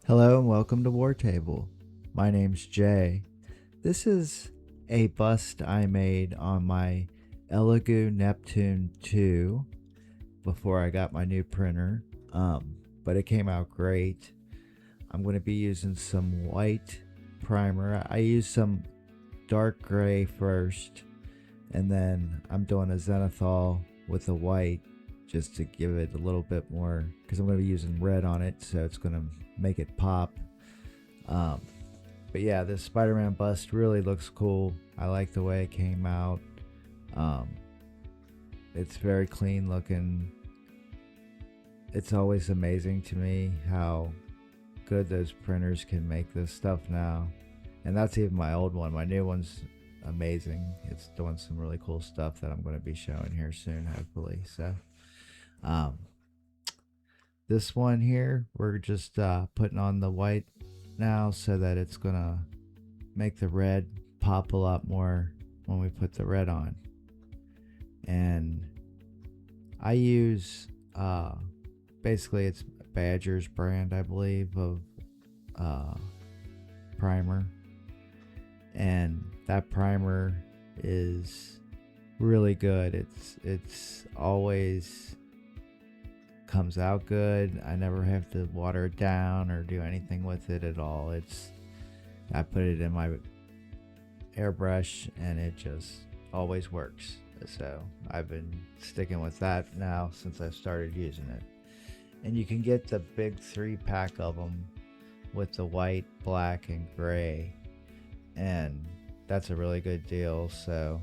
Hello and welcome to War Table. My name's Jay. This is a bust I made on my Elegoo Neptune 2 before I got my new printer, but it came out great. I'm going to be using some white primer. I used some dark gray first, and then I'm doing a zenithal with a white just to give it a little bit more, because I'm going to be using red on it, so it's going to make it pop. But yeah, this Spider-Man bust really looks cool. I like the way it came out. It's very clean looking. It's always amazing to me how good those printers can make this stuff now. And that's even my old one. My new one's amazing. It's doing some really cool stuff that I'm going to be showing here soon, hopefully. So this one here, we're just putting on the white now so that it's going to make the red pop a lot more when we put the red on. And I use basically it's Badger's brand, I believe, of primer. And that primer is really good. It's always comes out good. I never have to water it down or do anything with it at all. I put it in my airbrush and it just always works. So I've been sticking with that now since I started using it. And you can get the big 3-pack of them with the white, black, and gray, and that's a really good deal. So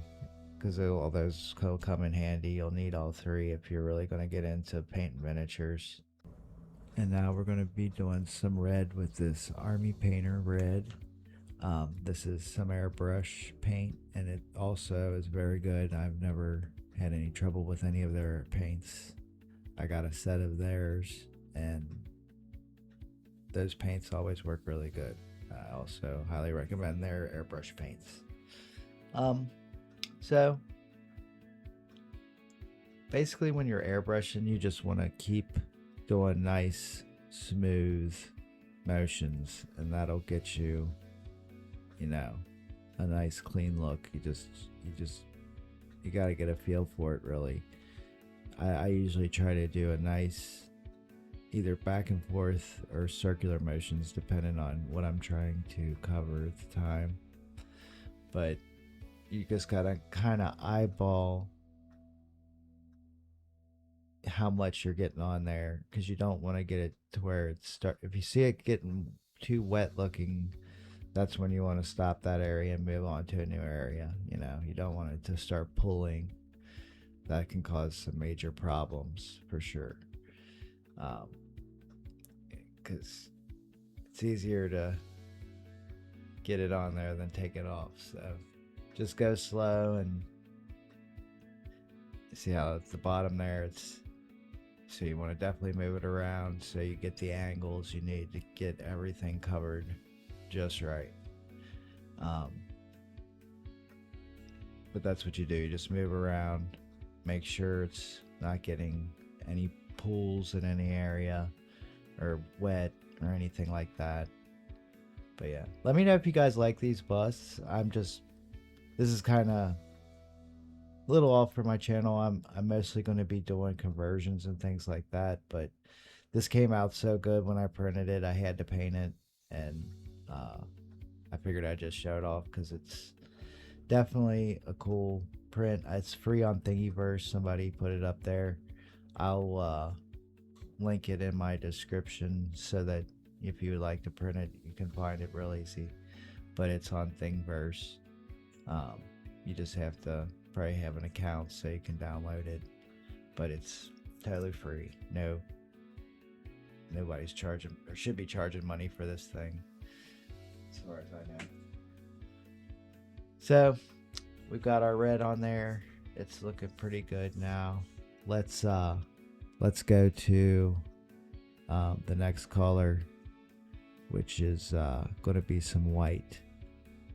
because all those will come in handy, you'll need all three if you're really going to get into painting miniatures. And now we're going to be doing some red with this Army Painter red. This is some airbrush paint, and it also is very good. I've never had any trouble with any of their paints. I got a set of theirs, and those paints always work really good. I also highly recommend their airbrush paints. So basically when you're airbrushing, you just want to keep doing nice, smooth motions, and that'll get you, a nice clean look. You got to get a feel for it, really. I usually try to do a nice either back and forth or circular motions depending on what I'm trying to cover at the time. But you just gotta kind of eyeball how much you're getting on there, because you don't want to get it to where if you see it getting too wet looking, that's when you want to stop that area and move on to a new area. You don't want it to start pulling. That can cause some major problems for sure, because it's easier to get it on there than take it off. So just go slow, and see how at the bottom there so you want to definitely move it around so you get the angles you need to get everything covered just right. But that's what you do. You just move around, make sure it's not getting any pools in any area or wet or anything like that. But yeah, let me know if you guys like these busts. This is kind of a little off for my channel. I'm mostly going to be doing conversions and things like that, but this came out so good when I printed it, I had to paint it, and I figured I'd just show it off because it's definitely a cool print. It's free on Thingiverse. Somebody put it up there. I'll link it in my description so that if you would like to print it, you can find it real easy. But it's on Thingiverse. You just have to probably have an account so you can download it, but it's totally free. Nobody's charging or should be charging money for this thing, as far as I know. So we've got our red on there. It's looking pretty good now. Let's go to the next color, which is going to be some white.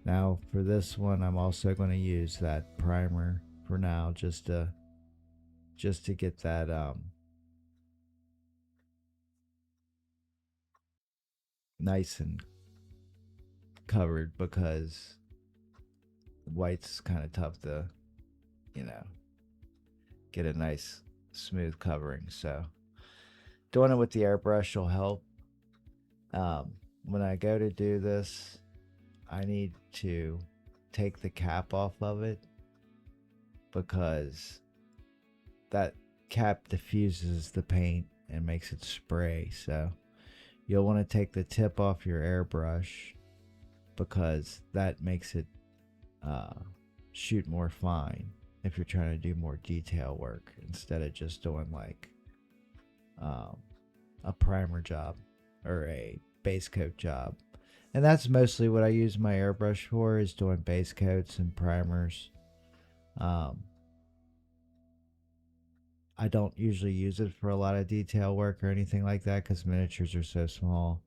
Now for this one, I'm also going to use that primer for now, just to get that nice and covered, because white's kind of tough to, you know, get a nice smooth covering. So doing it with the airbrush will help. When I go to do this, I need to take the cap off of it, because that cap diffuses the paint and makes it spray. So you'll want to take the tip off your airbrush, because that makes it shoot more fine if you're trying to do more detail work, instead of just doing like a primer job or a base coat job. And that's mostly what I use my airbrush for, is doing base coats and primers. I don't usually use it for a lot of detail work or anything like that, because miniatures are so small.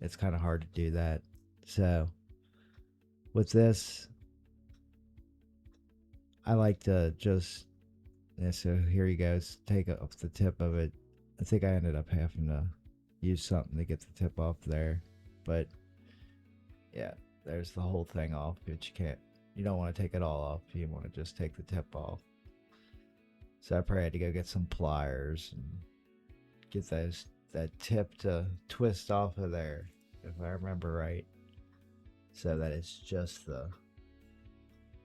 It's kind of hard to do that. So with this, I like to just, yeah, so here he goes, take off the tip of it. I think I ended up having to use something to get the tip off there, but yeah, there's the whole thing off, but you don't want to take it all off. You want to just take the tip off. So I probably had to go get some pliers and get that tip to twist off of there, if I remember right, so that it's just the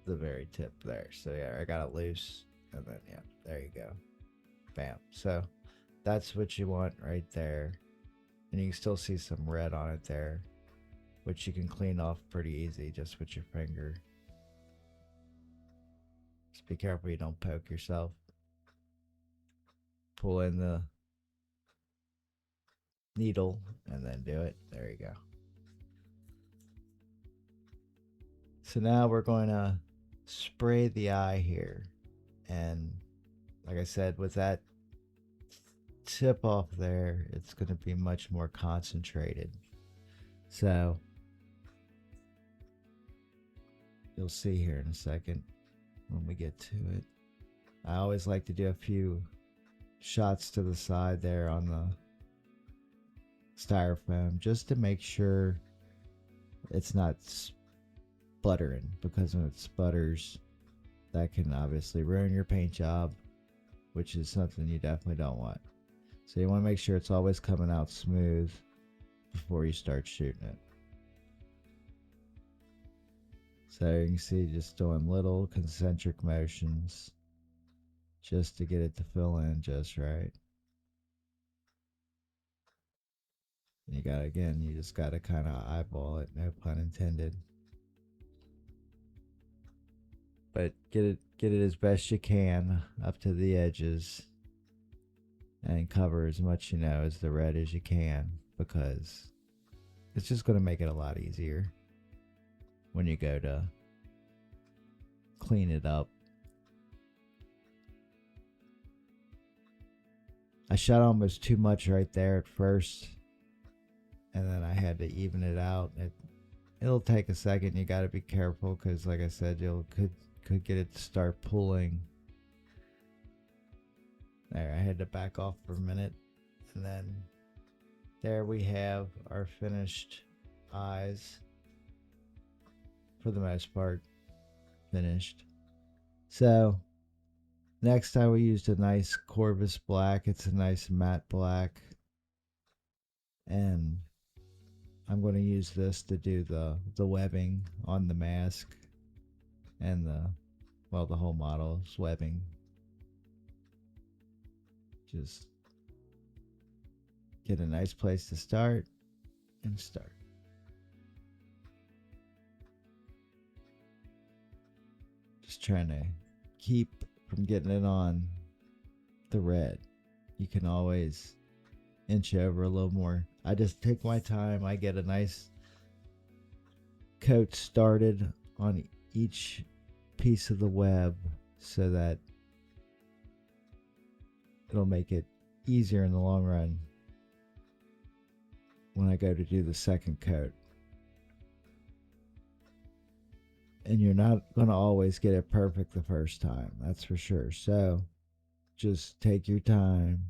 very tip there. So yeah, I got it loose, and then yeah, there you go, bam. So that's what you want right there, and you can still see some red on it there, which you can clean off pretty easy just with your finger. Just be careful you don't poke yourself. Pull in the needle and then do it. There you go. So now we're going to spray the eye here, and like I said, with that tip off there, it's going to be much more concentrated. So you'll see here in a second when we get to it. I always like to do a few shots to the side there on the styrofoam, just to make sure it's not sputtering, because when it sputters, that can obviously ruin your paint job, which is something you definitely don't want. So you want to make sure it's always coming out smooth before you start shooting it. So you can see, just doing little concentric motions just to get it to fill in just right. And you just gotta kind of eyeball it, no pun intended. But get it as best you can up to the edges, and cover as much, as the red as you can, because it's just going to make it a lot easier when you go to clean it up. I shot almost too much right there at first, and then I had to even it out. It'll take a second. You got to be careful, because like I said, you could get it to start pulling. There, I had to back off for a minute, and then there we have our finished eyes, for the most part finished. So next time we used a nice Corvus black. It's a nice matte black, and I'm going to use this to do the webbing on the mask, and the whole model's webbing. Just get a nice place to start and start. Just trying to keep from getting it on the red. You can always inch over a little more. I just take my time. I get a nice coat started on each piece of the web, so that it'll make it easier in the long run when I go to do the second coat. And you're not going to always get it perfect the first time, that's for sure. So just take your time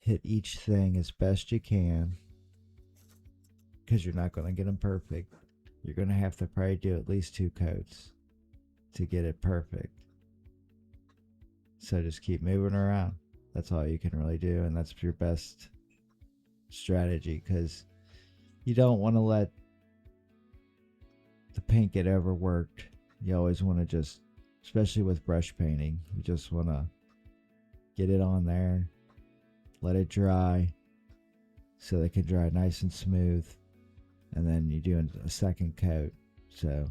hit each thing as best you can, because you're not going to get them perfect. You're going to have to probably do at least 2 coats to get it perfect. So just keep moving around. That's all you can really do, and that's your best strategy, because you don't want to let the paint get overworked. You always want to just, especially with brush painting, you just want to get it on there, let it dry so they can dry nice and smooth, and then you do a second coat. So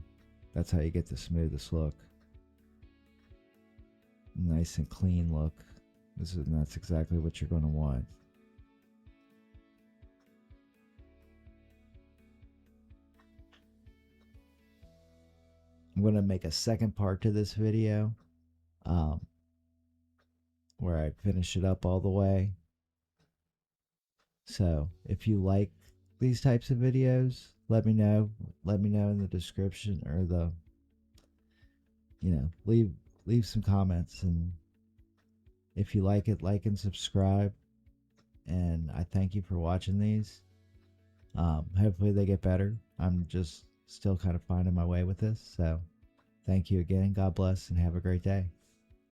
that's how you get the smoothest look, nice and clean look. That's exactly what you're going to want. I'm going to make a second part to this video, where I finish it up all the way. So if you like these types of videos, let me know. Let me know in the description, or leave some comments. And if you like it, like and subscribe. And I thank you for watching these. Hopefully they get better. I'm just still kind of finding my way with this. So thank you again. God bless and have a great day.